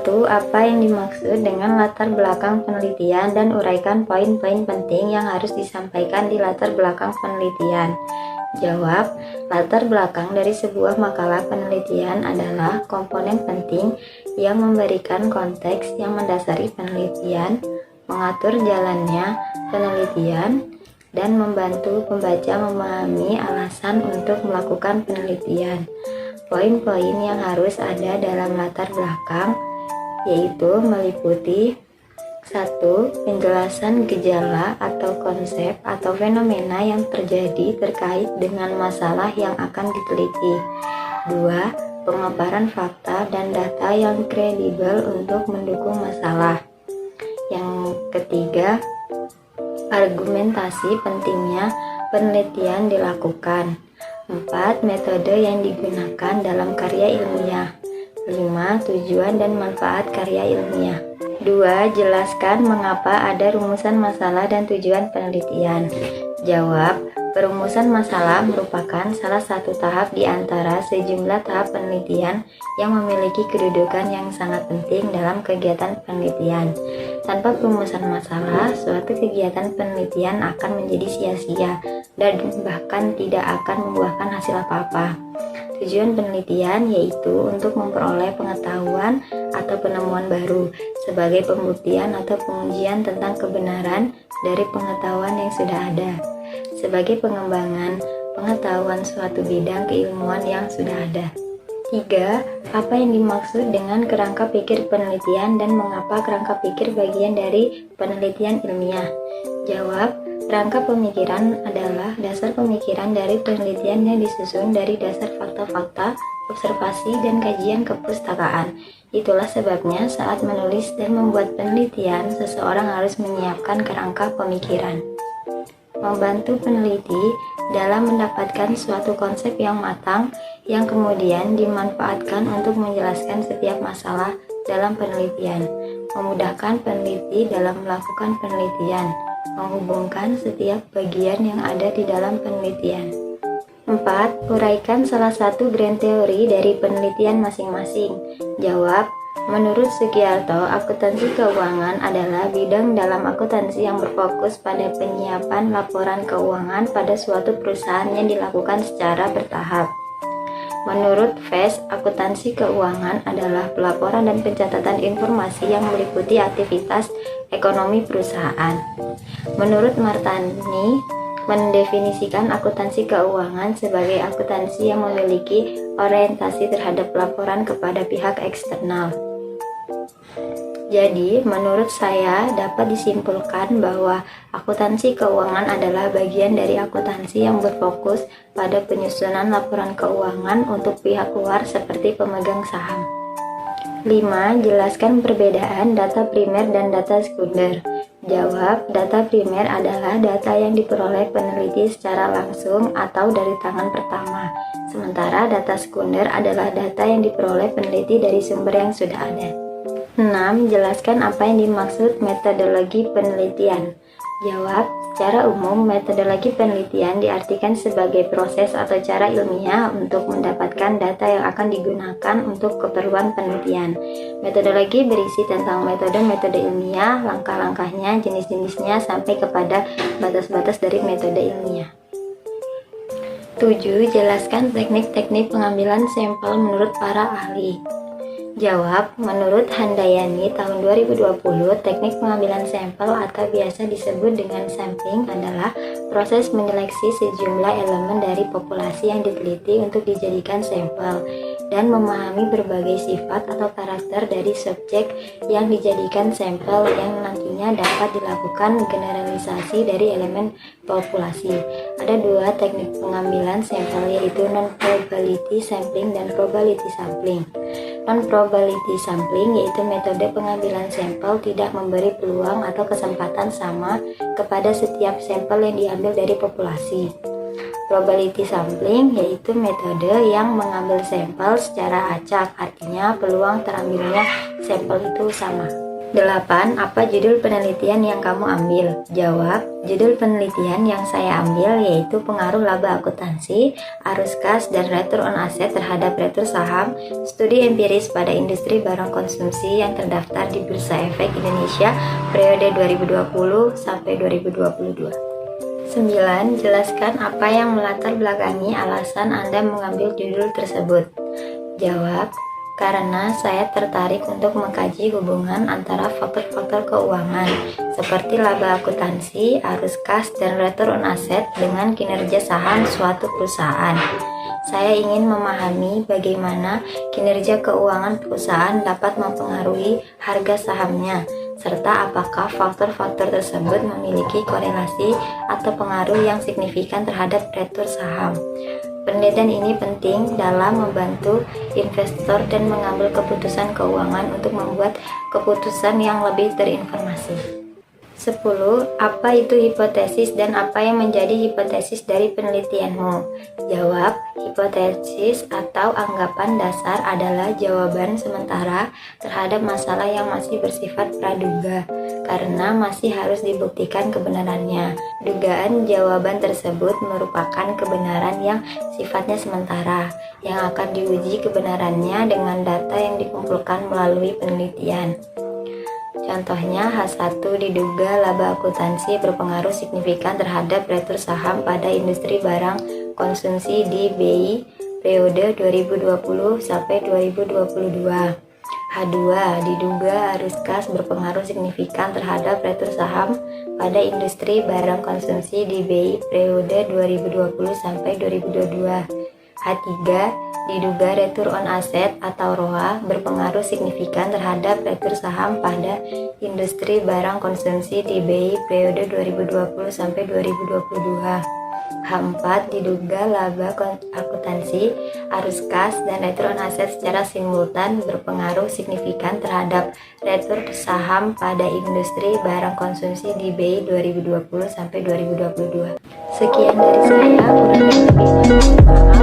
1. Apa yang dimaksud dengan latar belakang penelitian dan uraikan poin-poin penting yang harus disampaikan di latar belakang penelitian. Jawab, latar belakang dari sebuah makalah penelitian adalah komponen penting yang memberikan konteks yang mendasari penelitian, mengatur jalannya penelitian, dan membantu pembaca memahami alasan untuk melakukan penelitian. Poin-poin yang harus ada dalam latar belakang yaitu meliputi 1. Penjelasan gejala atau konsep atau fenomena yang terjadi terkait dengan masalah yang akan diteliti. 2. Pemaparan fakta dan data yang kredibel untuk mendukung masalah. Yang ketiga, argumentasi pentingnya penelitian dilakukan. 4. Metode yang digunakan dalam karya ilmiah. 5. Tujuan dan manfaat karya ilmiah. 2. Jelaskan mengapa ada rumusan masalah dan tujuan penelitian. Jawab, perumusan masalah merupakan salah satu tahap di antara sejumlah tahap penelitian yang memiliki kedudukan yang sangat penting dalam kegiatan penelitian. Tanpa perumusan masalah, suatu kegiatan penelitian akan menjadi sia-sia dan bahkan tidak akan membuahkan hasil apa-apa. Tujuan penelitian yaitu untuk memperoleh pengetahuan atau penemuan baru sebagai pembuktian atau pengujian tentang kebenaran dari pengetahuan yang sudah ada, sebagai pengembangan pengetahuan suatu bidang keilmuan yang sudah ada. 3. Apa yang dimaksud dengan kerangka pikir penelitian dan mengapa kerangka pikir bagian dari penelitian ilmiah? Jawab, kerangka pemikiran adalah dasar pemikiran dari penelitian yang disusun dari dasar fakta-fakta, observasi, dan kajian kepustakaan. Itulah sebabnya saat menulis dan membuat penelitian, seseorang harus menyiapkan kerangka pemikiran. Membantu peneliti dalam mendapatkan suatu konsep yang matang yang kemudian dimanfaatkan untuk menjelaskan setiap masalah dalam penelitian, memudahkan peneliti dalam melakukan penelitian, menghubungkan setiap bagian yang ada di dalam penelitian. 4. Uraikan salah satu grand teori dari penelitian masing-masing. Jawab, menurut Sugiarto, akuntansi keuangan adalah bidang dalam akuntansi yang berfokus pada penyiapan laporan keuangan pada suatu perusahaan yang dilakukan secara bertahap. Menurut Fes, akuntansi keuangan adalah pelaporan dan pencatatan informasi yang meliputi aktivitas ekonomi perusahaan. Menurut Martani, mendefinisikan akuntansi keuangan sebagai akuntansi yang memiliki orientasi terhadap laporan kepada pihak eksternal. Jadi, menurut saya dapat disimpulkan bahwa akuntansi keuangan adalah bagian dari akuntansi yang berfokus pada penyusunan laporan keuangan untuk pihak luar seperti pemegang saham. 5. Jelaskan perbedaan data primer dan data sekunder. Jawab, data primer adalah data yang diperoleh peneliti secara langsung atau dari tangan pertama, sementara data sekunder adalah data yang diperoleh peneliti dari sumber yang sudah ada. 6. Jelaskan apa yang dimaksud metodologi penelitian. Jawab, secara umum metodologi penelitian diartikan sebagai proses atau cara ilmiah untuk mendapatkan data yang akan digunakan untuk keperluan penelitian. Metodologi berisi tentang metode-metode ilmiah, langkah-langkahnya, jenis-jenisnya, sampai kepada batas-batas dari metode ilmiah. 7. Jelaskan teknik-teknik pengambilan sampel menurut para ahli. Jawab, menurut Handayani tahun 2020, teknik pengambilan sampel atau biasa disebut dengan sampling adalah proses menyeleksi sejumlah elemen dari populasi yang diteliti untuk dijadikan sampel dan memahami berbagai sifat atau karakter dari subjek yang dijadikan sampel yang nantinya dapat dilakukan generalisasi dari elemen populasi. Ada dua teknik pengambilan sampel, yaitu non-probability sampling dan probability sampling. Non-probability sampling yaitu metode pengambilan sampel tidak memberi peluang atau kesempatan sama kepada setiap sampel yang diambil dari populasi. Probability sampling yaitu metode yang mengambil sampel secara acak, artinya peluang terambilnya sampel itu sama. 8. Apa judul penelitian yang kamu ambil? Jawab, judul penelitian yang saya ambil yaitu pengaruh laba akuntansi, arus kas, dan return on asset terhadap retur saham, studi empiris pada industri barang konsumsi yang terdaftar di Bursa Efek Indonesia periode 2020 sampai 2022. 9. Jelaskan apa yang melatar belakangi alasan Anda mengambil judul tersebut. Jawab, karena saya tertarik untuk mengkaji hubungan antara faktor-faktor keuangan seperti laba akuntansi, arus kas, dan return on asset dengan kinerja saham suatu perusahaan. Saya ingin memahami bagaimana kinerja keuangan perusahaan dapat mempengaruhi harga sahamnya, serta apakah faktor-faktor tersebut memiliki korelasi atau pengaruh yang signifikan terhadap retur saham. Penelitian ini penting dalam membantu investor dan mengambil keputusan keuangan untuk membuat keputusan yang lebih terinformasi. 10. Apa itu hipotesis dan apa yang menjadi hipotesis dari penelitianmu? Jawab, hipotesis atau anggapan dasar adalah jawaban sementara terhadap masalah yang masih bersifat praduga, karena masih harus dibuktikan kebenarannya. Dugaan jawaban tersebut merupakan kebenaran yang sifatnya sementara, yang akan diuji kebenarannya dengan data yang dikumpulkan melalui penelitian. Contohnya, H1 diduga laba akuntansi berpengaruh signifikan terhadap retur saham pada industri barang konsumsi di BI periode 2020 sampai 2022. H2 diduga arus kas berpengaruh signifikan terhadap retur saham pada industri barang konsumsi di BI periode 2020 sampai 2022. H3 diduga return on asset atau ROA berpengaruh signifikan terhadap retur saham pada industri barang konsumsi di BI periode 2020 sampai 2022. H4 diduga laba akuntansi, arus kas, dan return on asset secara simultan berpengaruh signifikan terhadap retur saham pada industri barang konsumsi di BI 2020 sampai 2022. Sekian dari saya, kurang lebihnya mohon maaf.